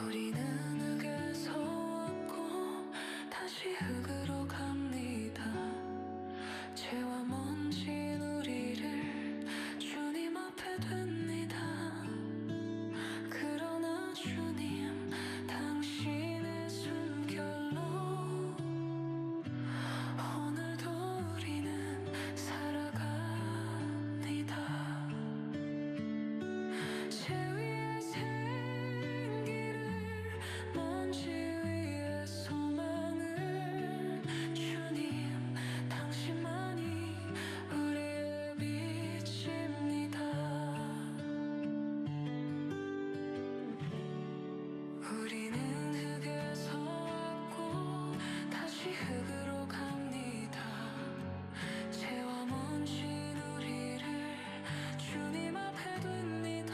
우리는 흙에서 왔고 다시 흙으로 갑니다. 죄와 먼진 우리를 주님 앞에 둡니다. 그러나 주님 당신의 숨결로 오늘도 우리는 살아갑니다. 죄 위에 생기를 먼지 위에 소망을 주님 당신만이 우리의 빛입니다. 우리는 흙에서 왔고 다시 흙으로 갑니다. 죄와 먼진 우리를 주님 앞에 둡니다.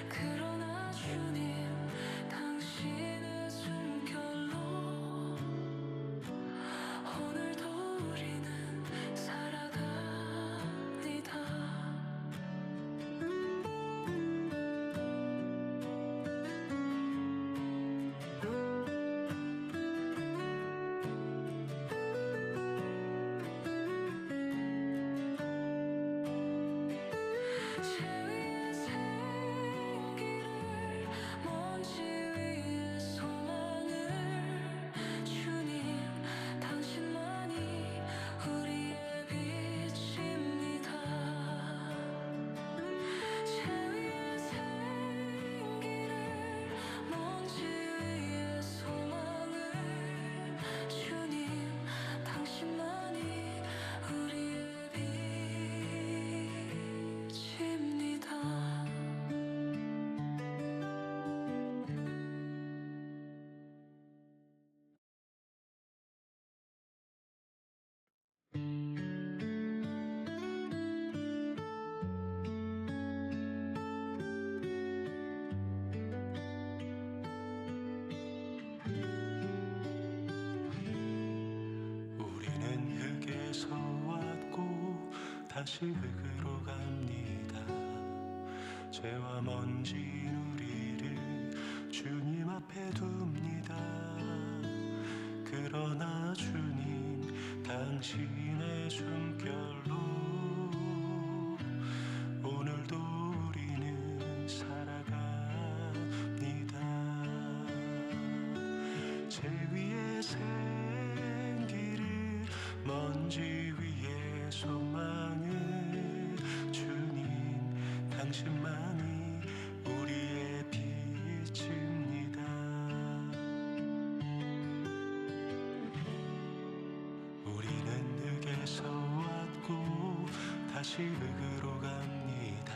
그러나 주님 당신의 숨결로 오늘도 우리는 살아갑니다. 죄 위에 생기를 먼지 위에 소망을 주님 당신만이 우리의 빛입니다. 죄 위에 생기를 먼지 위에 소망을 주님 당신만이 우리의 빛입니다. 우리는 흙에서 왔고 다시 흙으로 갑니다. 죄와 먼진 우리를 주님 앞에 둡니다. 그러나 주님 당신의 숨결로 오늘도 우리는 살아갑니다. 죄 위에 생기를 먼지 위에 소망을 주님 당신만이 우리의 빛입니다. 우리는 흙에서 왔고 다시 흙으로 갑니다.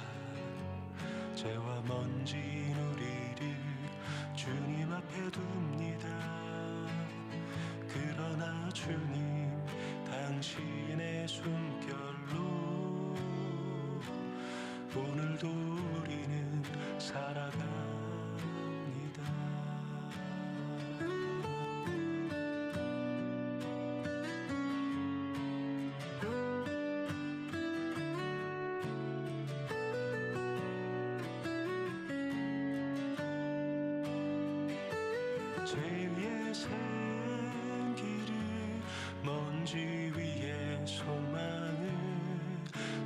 죄와 먼진 우리를 주님 앞에 둡니다. 그러나 주님 당신의 숨결로 오늘도 우리는 살아갑니다. 죄 위에 생기를 먼지 위에 소망을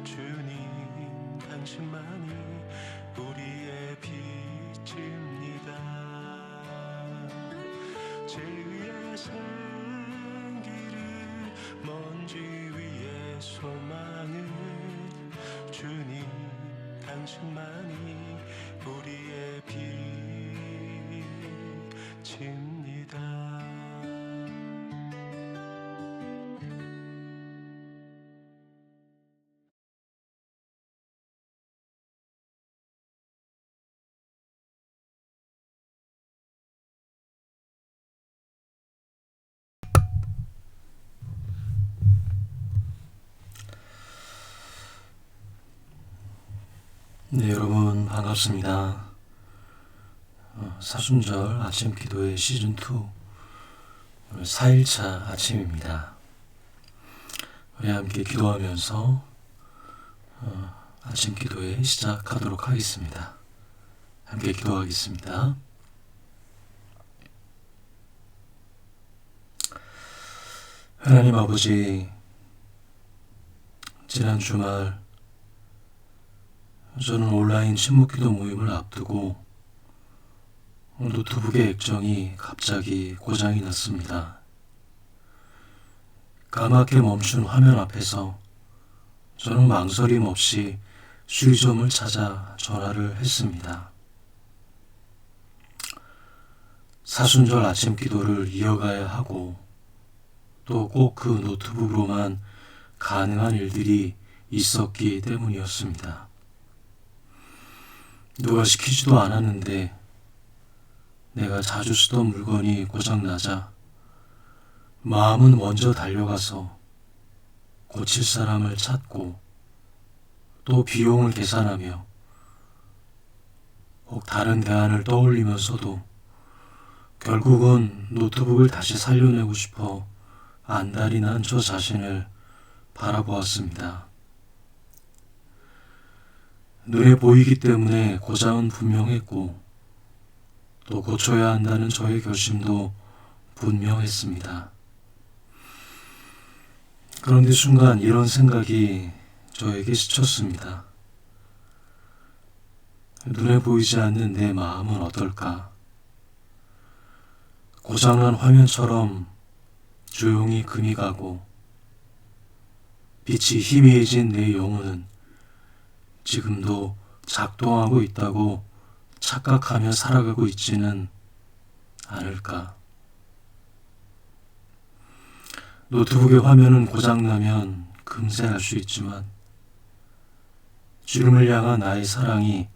주님 당신만이 우리의 빛입니다. 죄 위에 생기를 먼지 위에 소망을 주님 당신만이 우리의 빛입니다. 네, 여러분 반갑습니다. 사순절 아침 기도의 시즌2 오늘 4일차 아침입니다. 우리 함께 기도하면서 아침 기도에 시작하도록 하겠습니다. 함께 기도하겠습니다. 하나님 아버지, 지난 주말 저는 온라인 침묵기도 모임을 앞두고 노트북의 액정이 갑자기 고장이 났습니다. 까맣게 멈춘 화면 앞에서 저는 망설임 없이 수리점을 찾아 전화를 했습니다. 사순절 아침 기도를 이어가야 하고 또 꼭 그 노트북으로만 가능한 일들이 있었기 때문이었습니다. 누가 시키지도 않았는데 내가 자주 쓰던 물건이 고장나자 마음은 먼저 달려가서 고칠 사람을 찾고 또 비용을 계산하며 혹 다른 대안을 떠올리면서도 결국은 노트북을 다시 살려내고 싶어 안달이 난 저 자신을 바라보았습니다. 눈에 보이기 때문에 고장은 분명했고 또 고쳐야 한다는 저의 결심도 분명했습니다. 그런데 순간 이런 생각이 저에게 스쳤습니다. 눈에 보이지 않는 내 마음은 어떨까? 고장난 화면처럼 조용히 금이 가고 빛이 희미해진 내 영혼은 지금도 작동하고 있다고 착각하며 살아가고 있지는 않을까? 노트북의 화면은 고장나면 금세 알 수 있지만 주님을 향한 나의 사랑이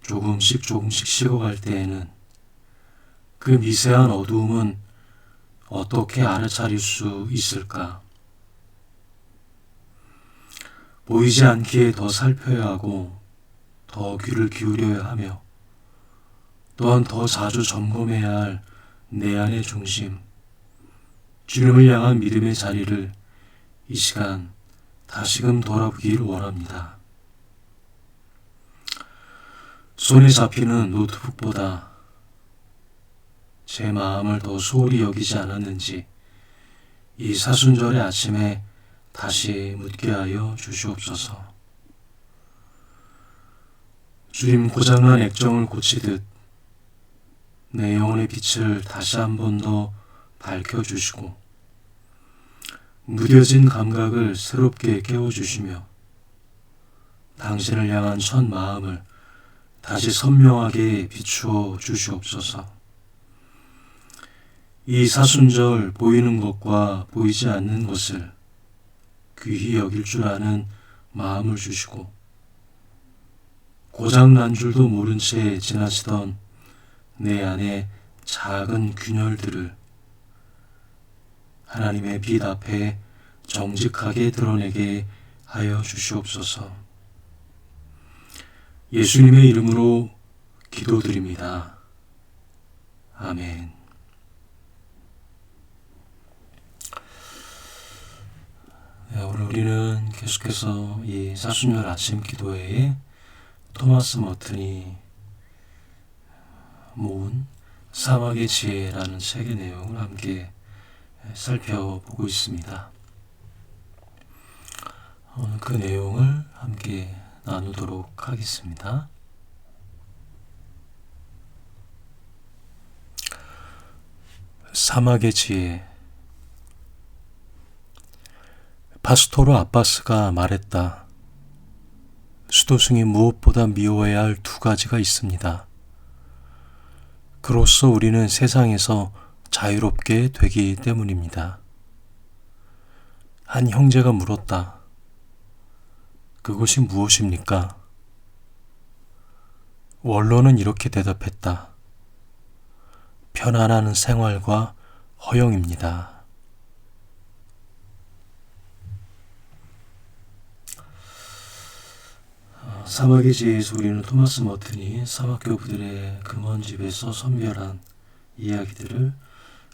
조금씩 식어갈 때에는 그 미세한 어두움은 어떻게 알아차릴 수 있을까? 보이지 않기에 더 살펴야 하고 더 귀를 기울여야 하며 또한 더 자주 점검해야 할 내 안의 중심, 주님을 향한 믿음의 자리를 이 시간 다시금 돌아보기를 원합니다. 손에 잡히는 노트북보다 제 마음을 더 소홀히 여기지 않았는지 이 사순절의 아침에 다시 묻게 하여 주시옵소서. 주님, 고장난 액정을 고치듯 내 영혼의 빛을 다시 한 번 더 밝혀주시고 무뎌진 감각을 새롭게 깨워주시며 당신을 향한 첫 마음을 다시 선명하게 비추어 주시옵소서. 이 사순절 보이는 것과 보이지 않는 것을 귀히 여길 줄 아는 마음을 주시고 고장난 줄도 모른 채 지나치던 내 안의 작은 균열들을 하나님의 빛 앞에 정직하게 드러내게 하여 주시옵소서. 예수님의 이름으로 기도드립니다. 아멘. 오늘 우리는 계속해서 이 사순절 아침 기도회에 토마스 머튼이 모은 사막의 지혜라는 책의 내용을 함께 살펴보고 있습니다. 오늘 그 내용을 함께 나누도록 하겠습니다. 사막의 지혜. 파스토르 아바스가 말했다. 수도승이 무엇보다 미워해야 할 두 가지가 있습니다. 그로써 우리는 세상에서 자유롭게 되기 때문입니다. 한 형제가 물었다. 그것이 무엇입니까? 원로는 이렇게 대답했다. 편안한 생활과 허영입니다. 사막의 지혜에서 우리는 토마스 머튼이 사막교부들의 금원집에서 선별한 이야기들을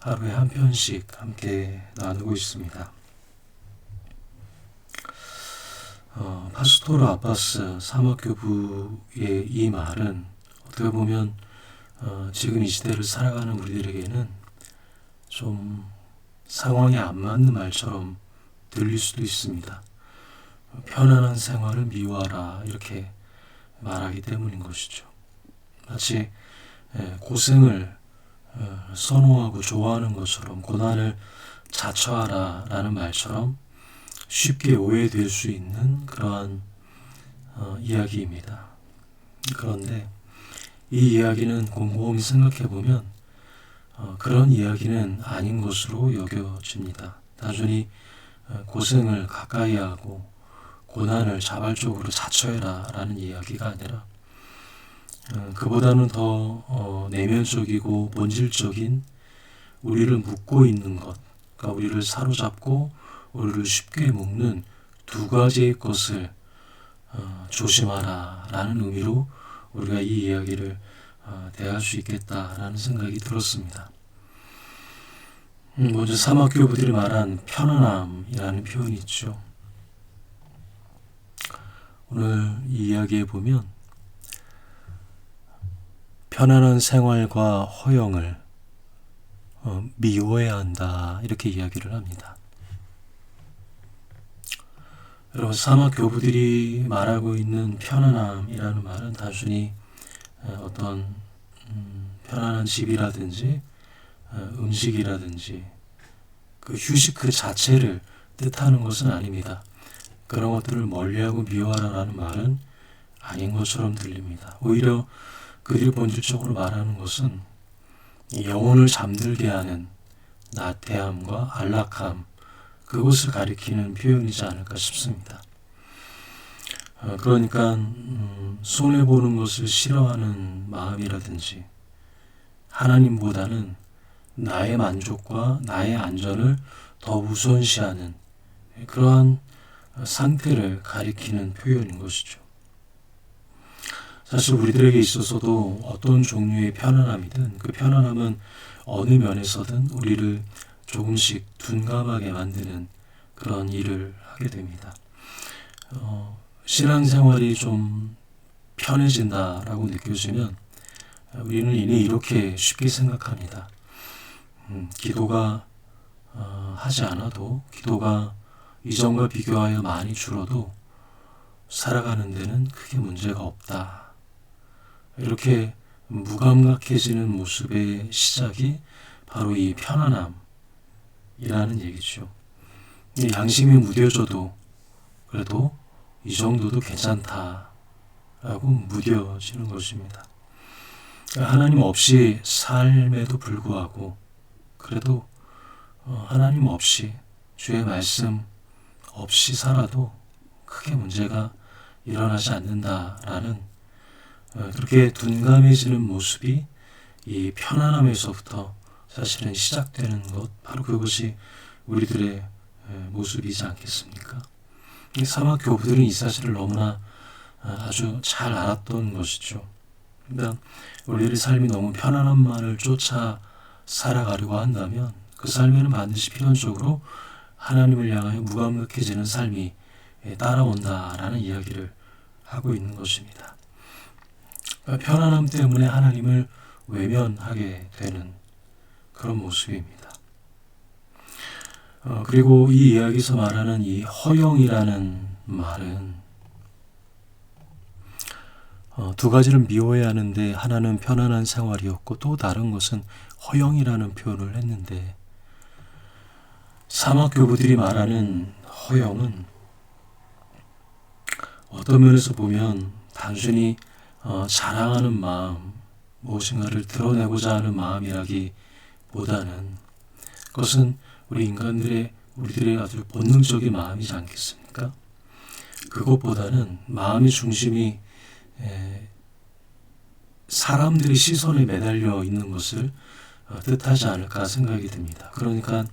하루에 한 편씩 함께 나누고 있습니다. 파스토르 아바스 사막교부의 이 말은 어떻게 보면 지금 이 시대를 살아가는 우리들에게는 좀 상황에 안 맞는 말처럼 들릴 수도 있습니다. 편안한 생활을 미워하라 이렇게 말하기 때문인 것이죠. 마치 고생을 선호하고 좋아하는 것처럼 고난을 자처하라 라는 말처럼 쉽게 오해될 수 있는 그러한 이야기입니다. 그런데 이 이야기는 곰곰이 생각해보면 그런 이야기는 아닌 것으로 여겨집니다. 단순히 고생을 가까이 하고 고난을 자발적으로 자처해라 라는 이야기가 아니라 그보다는 더 내면적이고 본질적인 우리를 묶고 있는 것, 그러니까 우리를 사로잡고 우리를 쉽게 묶는 두 가지의 것을 조심하라 라는 의미로 우리가 이 이야기를 대할 수 있겠다라는 생각이 들었습니다. 먼저 사막교부들이 말한 편안함이라는 표현이 있죠. 오늘 이 이야기에 보면 편안한 생활과 허영을 미워해야 한다 이렇게 이야기를 합니다. 여러분, 사막교부들이 말하고 있는 편안함이라는 말은 단순히 어떤 편안한 집이라든지 음식이라든지 그 휴식 그 자체를 뜻하는 것은 아닙니다. 그런 것들을 멀리하고 미워하라는 말은 아닌 것처럼 들립니다. 오히려 그들이 본질적으로 말하는 것은 영혼을 잠들게 하는 나태함과 안락함, 그것을 가리키는 표현이지 않을까 싶습니다. 그러니까 손해보는 것을 싫어하는 마음이라든지 하나님보다는 나의 만족과 나의 안전을 더 우선시하는 그러한 상태를 가리키는 표현인 것이죠. 사실 우리들에게 있어서도 어떤 종류의 편안함이든 그 편안함은 어느 면에서든 우리를 조금씩 둔감하게 만드는 그런 일을 하게 됩니다. 신앙생활이 좀 편해진다라고 느껴지면 우리는 이미 이렇게 쉽게 생각합니다. 기도가 하지 않아도 기도가 이전과 비교하여 많이 줄어도 살아가는 데는 크게 문제가 없다. 이렇게 무감각해지는 모습의 시작이 바로 이 편안함이라는 얘기죠. 양심이 무뎌져도 그래도 이 정도도 괜찮다라고 무뎌지는 것입니다. 하나님 없이 삶에도 불구하고 그래도 하나님 없이 주의 말씀 없이 살아도 크게 문제가 일어나지 않는다라는 그렇게 둔감해지는 모습이 이 편안함에서부터 사실은 시작되는 것, 바로 그것이 우리들의 모습이지 않겠습니까? 이 사막교부들은 이 사실을 너무나 아주 잘 알았던 것이죠. 그러니까 우리들의 삶이 너무 편안함만을 쫓아 살아가려고 한다면 그 삶에는 반드시 필연적으로 하나님을 향하여 무감각해지는 삶이 따라온다라는 이야기를 하고 있는 것입니다. 그러니까 편안함 때문에 하나님을 외면하게 되는 그런 모습입니다. 그리고 이 이야기에서 말하는 이 허영이라는 말은 두 가지를 미워해야 하는데 하나는 편안한 생활이었고 또 다른 것은 허영이라는 표현을 했는데, 사막교부들이 말하는 허영은 어떤 면에서 보면 단순히 자랑하는 마음, 무엇인가를 드러내고자 하는 마음이라기보다는 그것은 우리들의 아주 본능적인 마음이지 않겠습니까? 그것보다는 마음의 중심이 사람들의 시선에 매달려 있는 것을 뜻하지 않을까 생각이 듭니다. 그러니까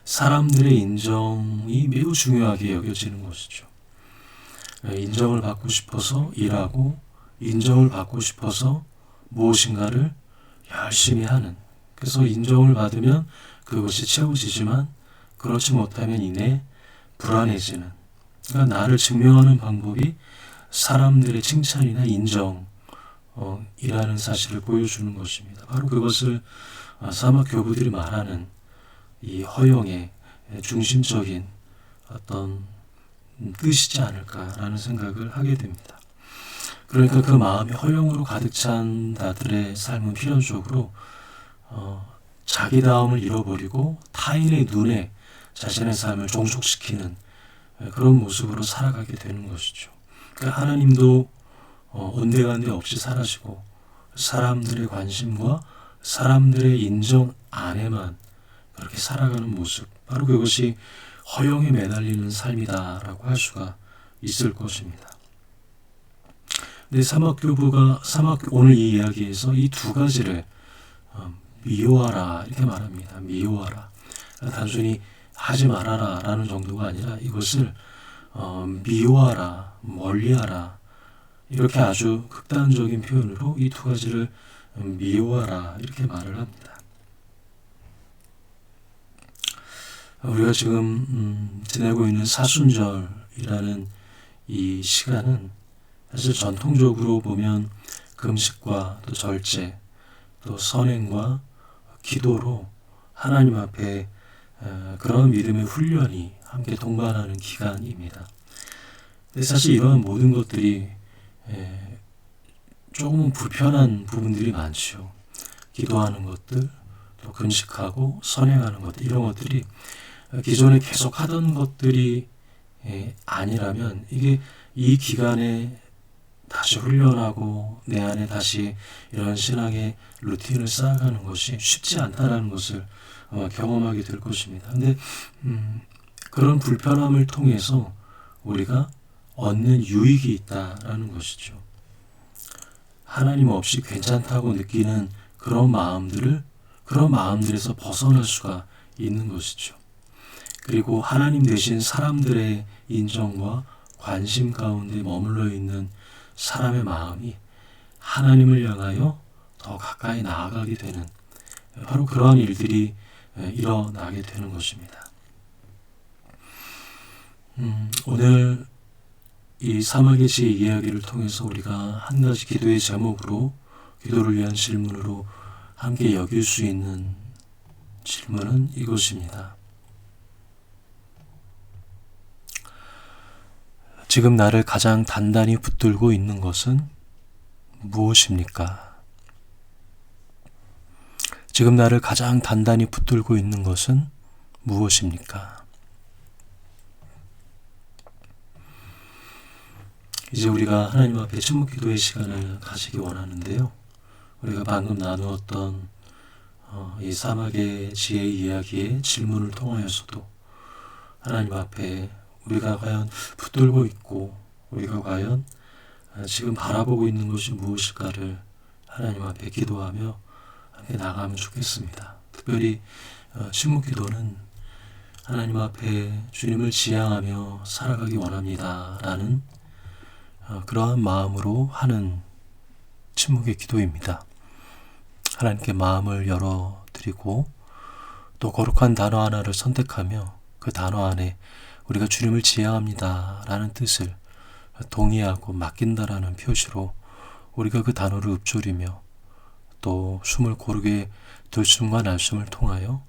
사람들의 인정이 매우 중요하게 여겨지는 것이죠. 인정을 받고 싶어서 일하고 인정을 받고 싶어서 무엇인가를 열심히 하는, 그래서 인정을 받으면 그것이 채워지지만 그렇지 못하면 이내 불안해지는, 그러니까 나를 증명하는 방법이 사람들의 칭찬이나 인정 이라는 사실을 보여주는 것입니다. 바로 그것을 사막 교부들이 말하는 이 허영의 중심적인 어떤 뜻이지 않을까라는 생각을 하게 됩니다. 그러니까 그 마음이 허영으로 가득 찬 자들의 삶은 필연적으로 자기다움을 잃어버리고 타인의 눈에 자신의 삶을 종속시키는 그런 모습으로 살아가게 되는 것이죠. 그러니까 하나님도 온데간데 없이 사라지고 사람들의 관심과 사람들의 인정 안에만 그렇게 살아가는 모습, 바로 그것이 허영에 매달리는 삶이다라고 할 수가 있을 것입니다. 근데 사막교부가 오늘 이 이야기에서 이 두 가지를 미워하라 이렇게 말합니다. 미워하라. 단순히 하지 말아라 라는 정도가 아니라 이것을 미워하라, 멀리하라, 이렇게 아주 극단적인 표현으로 이 두 가지를 미워하라 이렇게 말을 합니다. 우리가 지금 지내고 있는 사순절이라는 이 시간은 사실 전통적으로 보면 금식과 또 절제, 또 선행과 기도로 하나님 앞에 그런 믿음의 훈련이 함께 동반하는 기간입니다. 근데 사실 이러한 모든 것들이 조금은 불편한 부분들이 많죠. 기도하는 것들, 또 금식하고 선행하는 것들, 이런 것들이 기존에 계속 하던 것들이 아니라면 이게 이 기간에 다시 훈련하고 내 안에 다시 이런 신앙의 루틴을 쌓아가는 것이 쉽지 않다라는 것을 경험하게 될 것입니다. 근데 그런 불편함을 통해서 우리가 얻는 유익이 있다라는 것이죠. 하나님 없이 괜찮다고 느끼는 그런 마음들에서 벗어날 수가 있는 것이죠. 그리고 하나님 대신 사람들의 인정과 관심 가운데 머물러 있는 사람의 마음이 하나님을 향하여 더 가까이 나아가게 되는 바로 그러한 일들이 일어나게 되는 것입니다. 오늘 이 사막의 지 이야기를 통해서 우리가 한 가지 기도의 제목으로, 기도를 위한 질문으로 함께 여길 수 있는 질문은 이것입니다. 지금 나를 가장 단단히 붙들고 있는 것은 무엇입니까? 지금 나를 가장 단단히 붙들고 있는 것은 무엇입니까? 이제 우리가 하나님 앞에 침묵 기도의 시간을 가지기 원하는데요. 우리가 방금 나누었던 이 사막의 지혜 이야기의 질문을 통하여서도 하나님 앞에 우리가 과연 붙들고 있고 우리가 과연 지금 바라보고 있는 것이 무엇일까를 하나님 앞에 기도하며 함께 나가면 좋겠습니다. 특별히 침묵 기도는 하나님 앞에 주님을 지향하며 살아가기 원합니다 라는 그러한 마음으로 하는 침묵의 기도입니다. 하나님께 마음을 열어드리고 또 거룩한 단어 하나를 선택하며 그 단어 안에 우리가 주님을 지향합니다 라는 뜻을 동의하고 맡긴다라는 표시로 우리가 그 단어를 읊조리며 또 숨을 고르게 들숨과 날숨을 통하여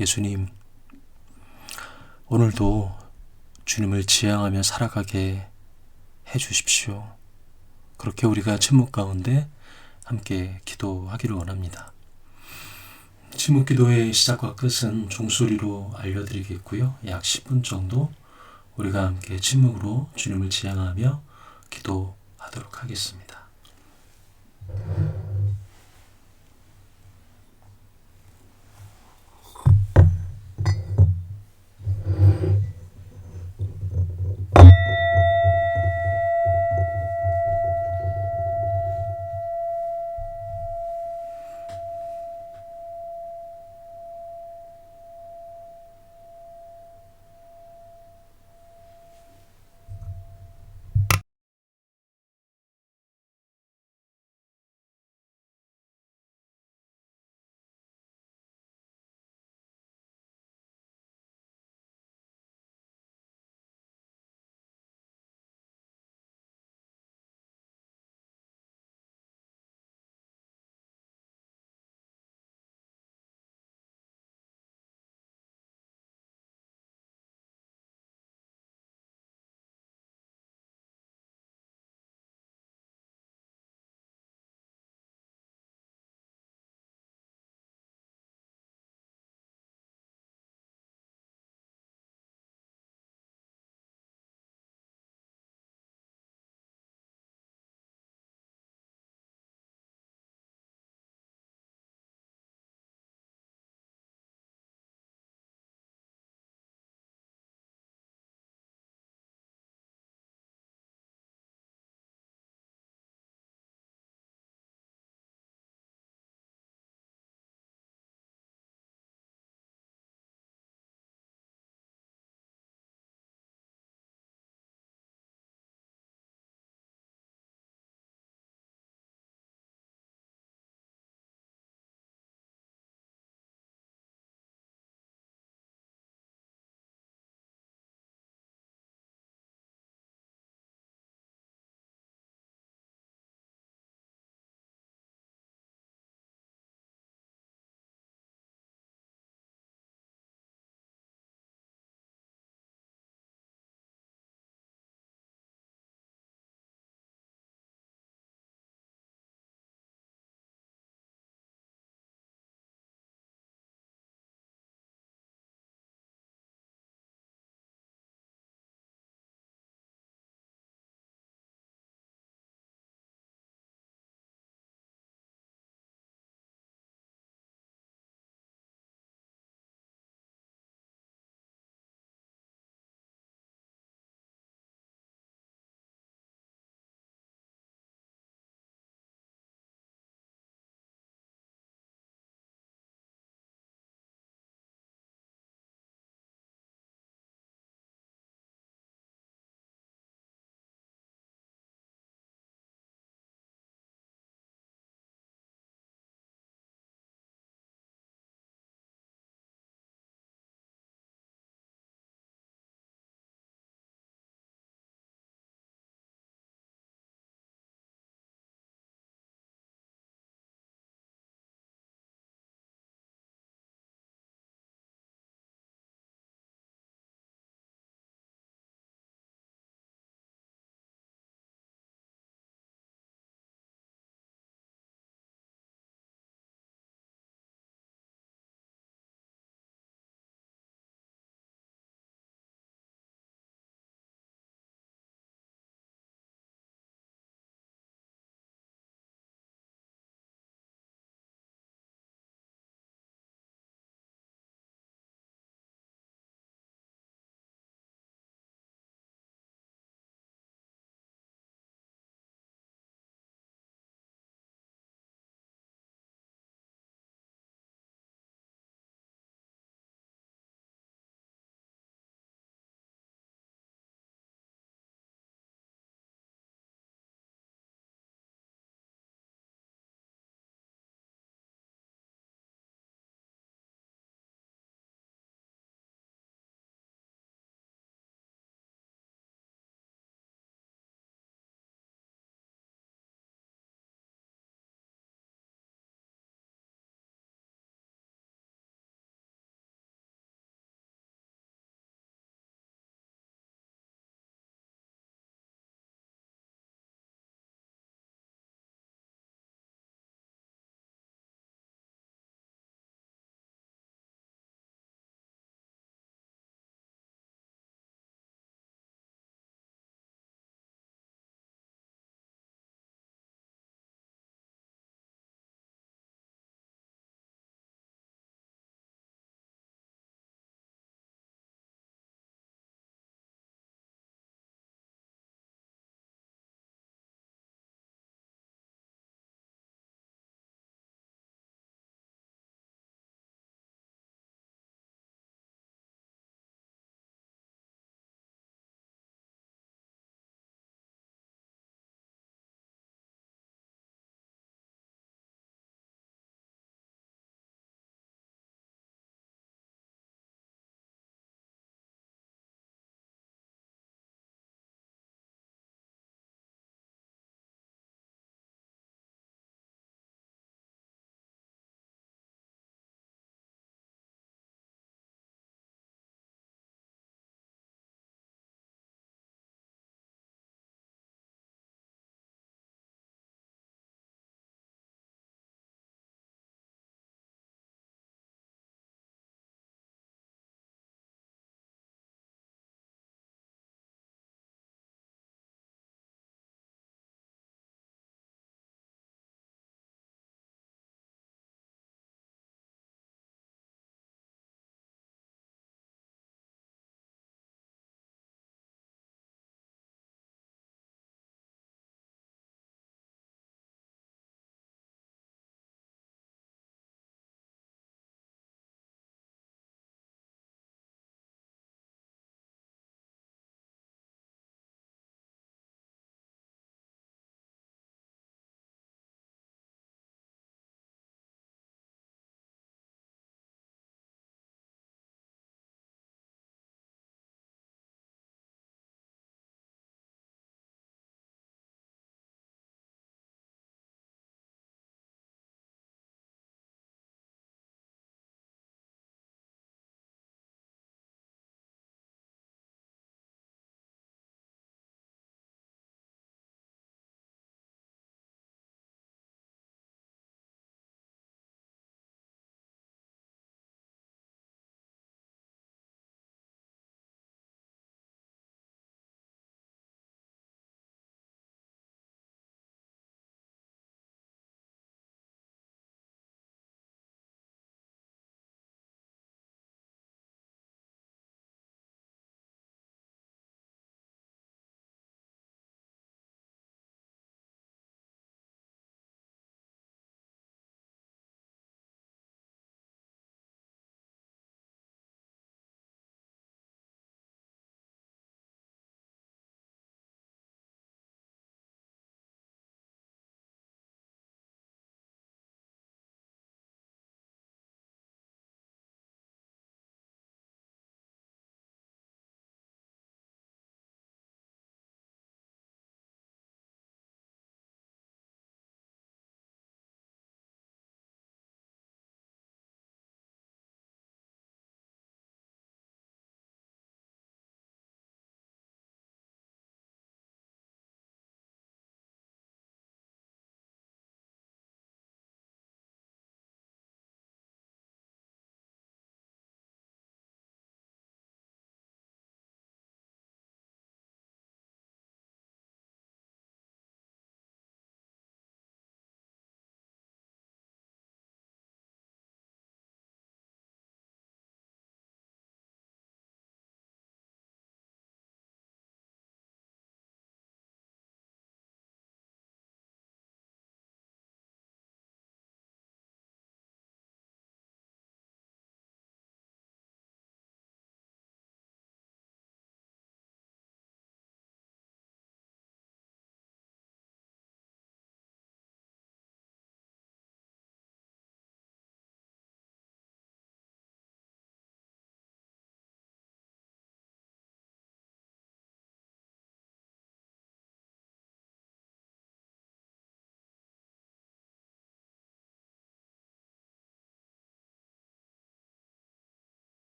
예수님, 오늘도 주님을 지향하며 살아가게 해주십시오. 그렇게 우리가 침묵 가운데 함께 기도하기를 원합니다. 침묵 기도의 시작과 끝은 종소리로 알려드리겠고요. 약 10분 정도 우리가 함께 침묵으로 주님을 지향하며 기도하도록 하겠습니다.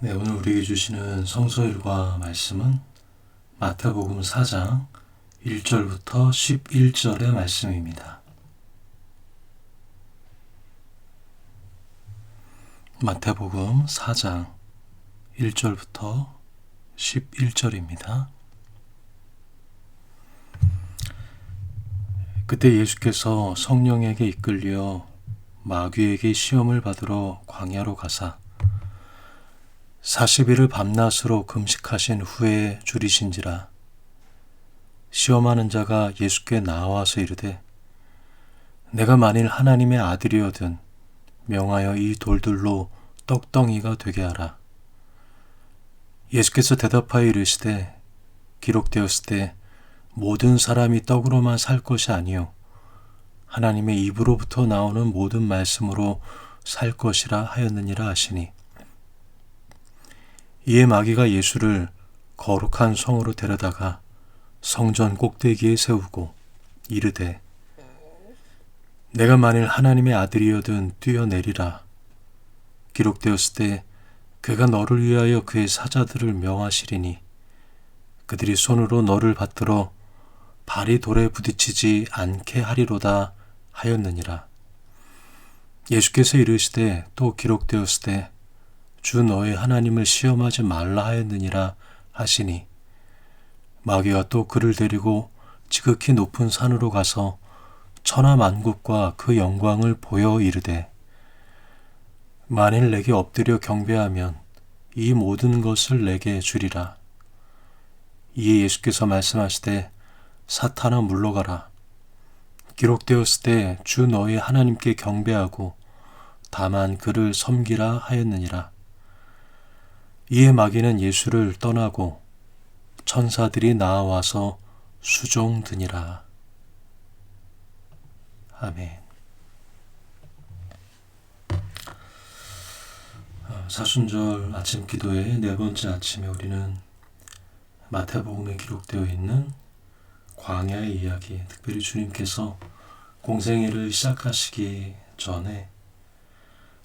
네, 오늘 우리에게 주시는 성서일과 말씀은 마태복음 4장 1절부터 11절의 말씀입니다. 마태복음 4장 1절부터 11절입니다. 그때 예수께서 성령에게 이끌려 마귀에게 시험을 받으러 광야로 가사 40일을 밤낮으로 금식하신 후에 줄이신지라. 시험하는 자가 예수께 나와서 이르되 내가 만일 하나님의 아들이어든 명하여 이 돌들로 떡덩이가 되게 하라. 예수께서 대답하여 이르시되 기록되었을 때 모든 사람이 떡으로만 살 것이 아니요 하나님의 입으로부터 나오는 모든 말씀으로 살 것이라 하였느니라 하시니, 이에 마귀가 예수를 거룩한 성으로 데려다가 성전 꼭대기에 세우고 이르되 내가 만일 하나님의 아들이어든 뛰어내리라. 기록되었을 때 그가 너를 위하여 그의 사자들을 명하시리니 그들이 손으로 너를 받들어 발이 돌에 부딪히지 않게 하리로다 하였느니라. 예수께서 이르시되 또 기록되었을 때 주 너의 하나님을 시험하지 말라 하였느니라 하시니, 마귀가 또 그를 데리고 지극히 높은 산으로 가서 천하만국과 그 영광을 보여 이르되 만일 내게 엎드려 경배하면 이 모든 것을 내게 주리라. 이에 예수께서 말씀하시되 사탄아 물러가라. 기록되었을 때 주 너의 하나님께 경배하고 다만 그를 섬기라 하였느니라. 이에 마귀는 예수를 떠나고 천사들이 나와서 수종드니라. 아멘. 사순절 아침 기도의 네 번째 아침에 우리는 마태복음에 기록되어 있는 광야의 이야기, 특별히 주님께서 공생애를 시작하시기 전에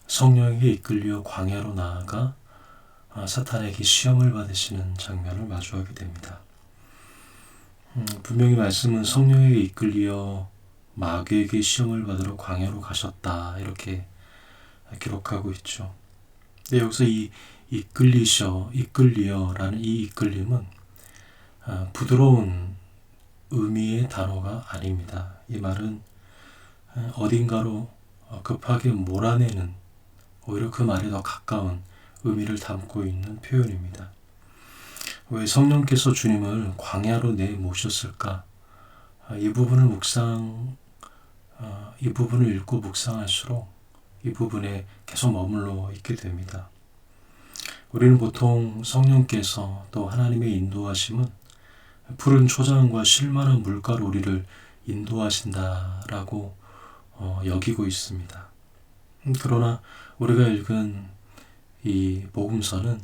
성령에게 이끌려 광야로 나아가 사탄에게 시험을 받으시는 장면을 마주하게 됩니다. 분명히 말씀은 성령에게 이끌려 마귀에게 시험을 받으러 광야로 가셨다 이렇게 기록하고 있죠. 근데 여기서 이 이끌리어라는 이 이끌림은 부드러운 의미의 단어가 아닙니다. 이 말은 어딘가로 급하게 몰아내는, 오히려 그 말에 더 가까운 의미를 담고 있는 표현입니다. 왜 성령께서 주님을 광야로 내모셨을까? 이 부분을 읽고 묵상할수록 이 부분에 계속 머물러 있게 됩니다. 우리는 보통 성령께서 또 하나님의 인도하심은 푸른 초장과 쉴만한 물가로 우리를 인도하신다라고 여기고 있습니다. 그러나 우리가 읽은 이 복음서는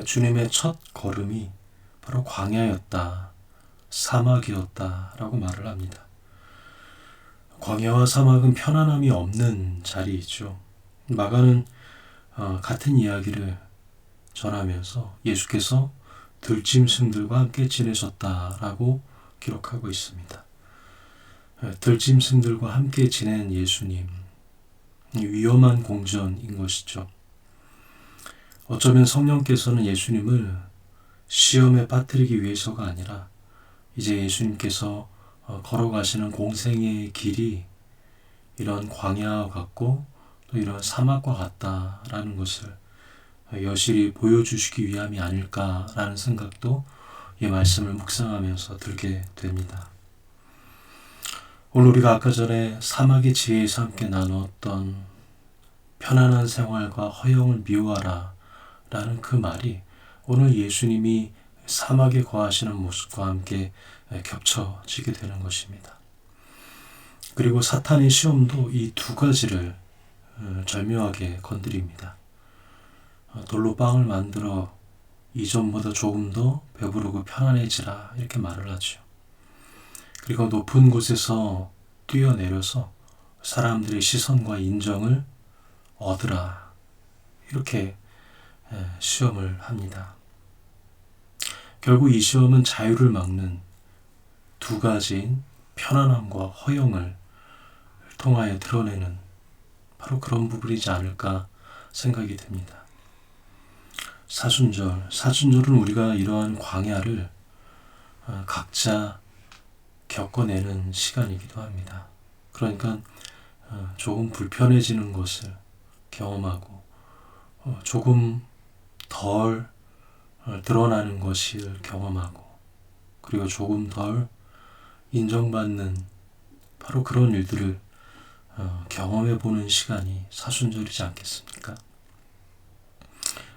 주님의 첫 걸음이 바로 광야였다, 사막이었다라고 말을 합니다. 광야와 사막은 편안함이 없는 자리이죠. 마가는 같은 이야기를 전하면서 예수께서 들짐승들과 함께 지내셨다라고 기록하고 있습니다. 들짐승들과 함께 지낸 예수님, 위험한 공전인 것이죠. 어쩌면 성령께서는 예수님을 시험에 빠뜨리기 위해서가 아니라 이제 예수님께서 걸어가시는 공생의 길이 이런 광야와 같고 또 이런 사막과 같다라는 것을 여실히 보여주시기 위함이 아닐까라는 생각도 이 말씀을 묵상하면서 들게 됩니다. 오늘 우리가 아까 전에 사막의 지혜에서 함께 나누었던 편안한 생활과 허영을 미워하라 라는 그 말이 오늘 예수님이 사막에 거하시는 모습과 함께 겹쳐지게 되는 것입니다. 그리고 사탄의 시험도 이 두 가지를 절묘하게 건드립니다. 돌로 빵을 만들어 이전보다 조금 더 배부르고 편안해지라 이렇게 말을 하죠. 그리고 높은 곳에서 뛰어내려서 사람들의 시선과 인정을 얻으라 이렇게 시험을 합니다. 결국 이 시험은 자유를 막는 두 가지인 편안함과 허영을 통하여 드러내는 바로 그런 부분이지 않을까 생각이 듭니다. 사순절은 우리가 이러한 광야를 각자 겪어내는 시간이기도 합니다. 그러니까 조금 불편해지는 것을 경험하고 조금 덜 드러나는 것을 경험하고 그리고 조금 덜 인정받는 바로 그런 일들을 경험해보는 시간이 사순절이지 않겠습니까?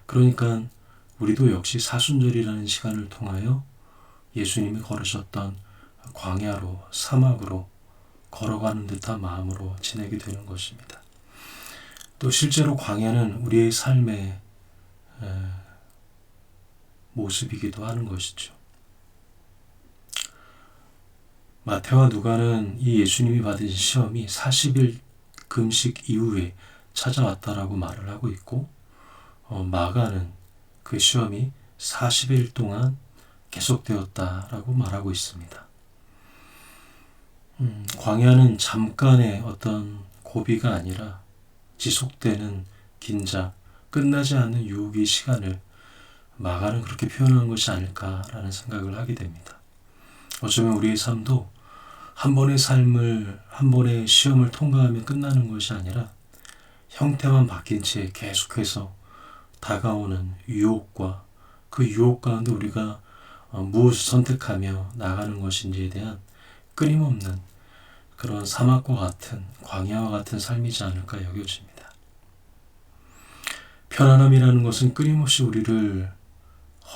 그러니까 우리도 역시 사순절이라는 시간을 통하여 예수님이 걸으셨던 광야로 사막으로 걸어가는 듯한 마음으로 지내게 되는 것입니다. 또 실제로 광야는 우리의 삶의 모습이기도 하는 것이죠. 마태와 누가는 이 예수님이 받으신 시험이 40일 금식 이후에 찾아왔다라고 말을 하고 있고 마가는 그 시험이 40일 동안 계속되었다라고 말하고 있습니다. 광야는 잠깐의 어떤 고비가 아니라 지속되는 긴장, 끝나지 않는 유혹의 시간을 마가는 그렇게 표현한 것이 아닐까라는 생각을 하게 됩니다. 어쩌면 우리의 삶도 한 번의 시험을 통과하면 끝나는 것이 아니라 형태만 바뀐 채 계속해서 다가오는 유혹과 그 유혹 가운데 우리가 무엇을 선택하며 나가는 것인지에 대한 끊임없는 그런 사막과 같은 광야와 같은 삶이지 않을까 여겨집니다. 편안함이라는 것은 끊임없이 우리를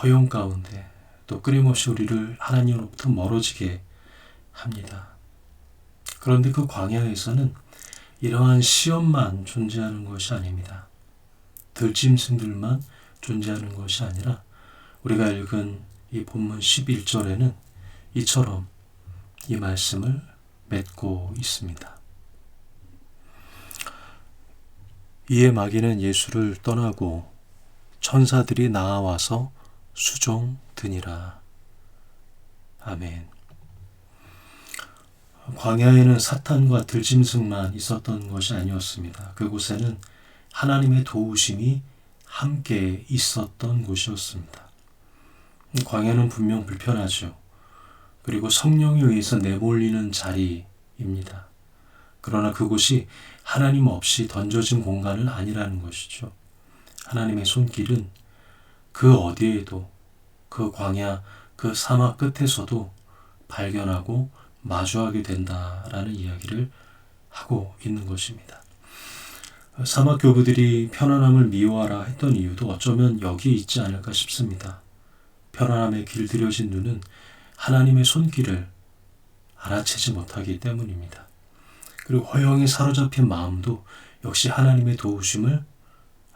허용 가운데 또 끊임없이 우리를 하나님으로부터 멀어지게 합니다. 그런데 그 광야에서는 이러한 시험만 존재하는 것이 아닙니다. 들짐승들만 존재하는 것이 아니라 우리가 읽은 이 본문 11절에는 이처럼 이 말씀을 맺고 있습니다. 이에 마귀는 예수를 떠나고 천사들이 나와서 수종드니라. 아멘. 광야에는 사탄과 들짐승만 있었던 것이 아니었습니다. 그곳에는 하나님의 도우심이 함께 있었던 곳이었습니다. 광야는 분명 불편하죠. 그리고 성령에 의해서 내몰리는 자리입니다. 그러나 그곳이 하나님 없이 던져진 공간은 아니라는 것이죠. 하나님의 손길은 그 어디에도 그 광야, 그 사막 끝에서도 발견하고 마주하게 된다라는 이야기를 하고 있는 것입니다. 사막 교부들이 편안함을 미워하라 했던 이유도 어쩌면 여기에 있지 않을까 싶습니다. 편안함에 길들여진 눈은 하나님의 손길을 알아채지 못하기 때문입니다. 그리고 허영에 사로잡힌 마음도 역시 하나님의 도우심을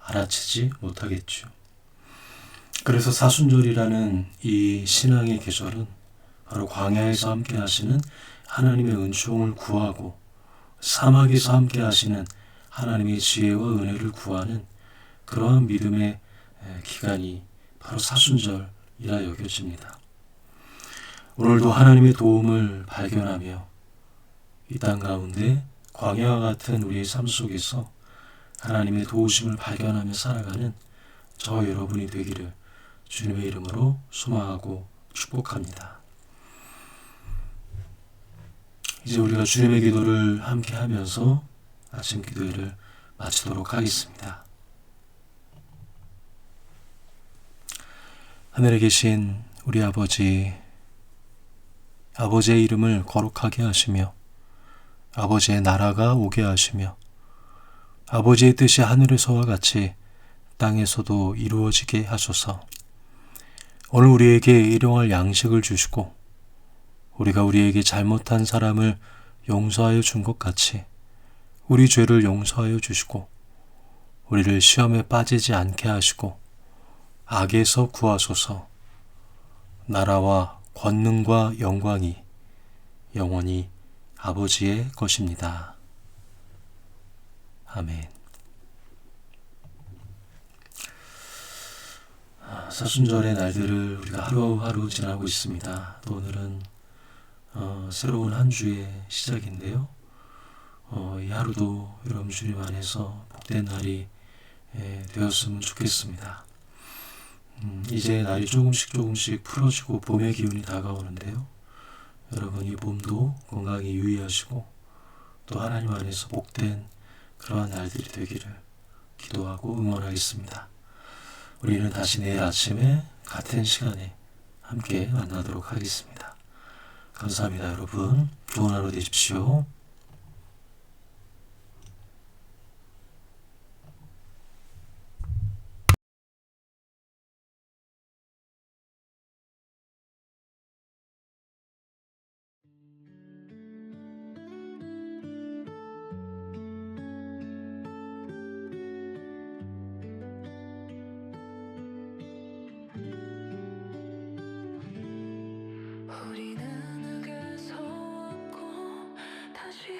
알아채지 못하겠죠. 그래서 사순절이라는 이 신앙의 계절은 바로 광야에서 함께 하시는 하나님의 은총을 구하고 사막에서 함께 하시는 하나님의 지혜와 은혜를 구하는 그러한 믿음의 기간이 바로 사순절이라 여겨집니다. 오늘도 하나님의 도움을 발견하며 이 땅 가운데 광야와 같은 우리의 삶 속에서 하나님의 도우심을 발견하며 살아가는 저 여러분이 되기를 주님의 이름으로 소망하고 축복합니다. 이제 우리가 주님의 기도를 함께 하면서 아침 기도회를 마치도록 하겠습니다. 하늘에 계신 우리 아버지의 이름을 거룩하게 하시며 아버지의 나라가 오게 하시며 아버지의 뜻이 하늘에서와 같이 땅에서도 이루어지게 하소서. 오늘 우리에게 일용할 양식을 주시고 우리가 우리에게 잘못한 사람을 용서하여 준 것 같이 우리 죄를 용서하여 주시고 우리를 시험에 빠지지 않게 하시고 악에서 구하소서. 나라와 권능과 영광이 영원히 아버지의 것입니다. 아멘. 사순절의 날들을 우리가 하루하루 지나고 있습니다. 또 오늘은 새로운 한 주의 시작인데요. 이 하루도 여러분 주님 안에서 복된 날이 되었으면 좋겠습니다. 이제 날이 조금씩 풀어지고 봄의 기운이 다가오는데요. 여러분 이 봄도 건강히 유의하시고 또 하나님 안에서 복된 그러한 날들이 되기를 기도하고 응원하겠습니다. 우리는 다시 내일 아침에 같은 시간에 함께 만나도록 하겠습니다. 감사합니다, 여러분. 좋은 하루 되십시오. 우리는 흙에서 왔고 다시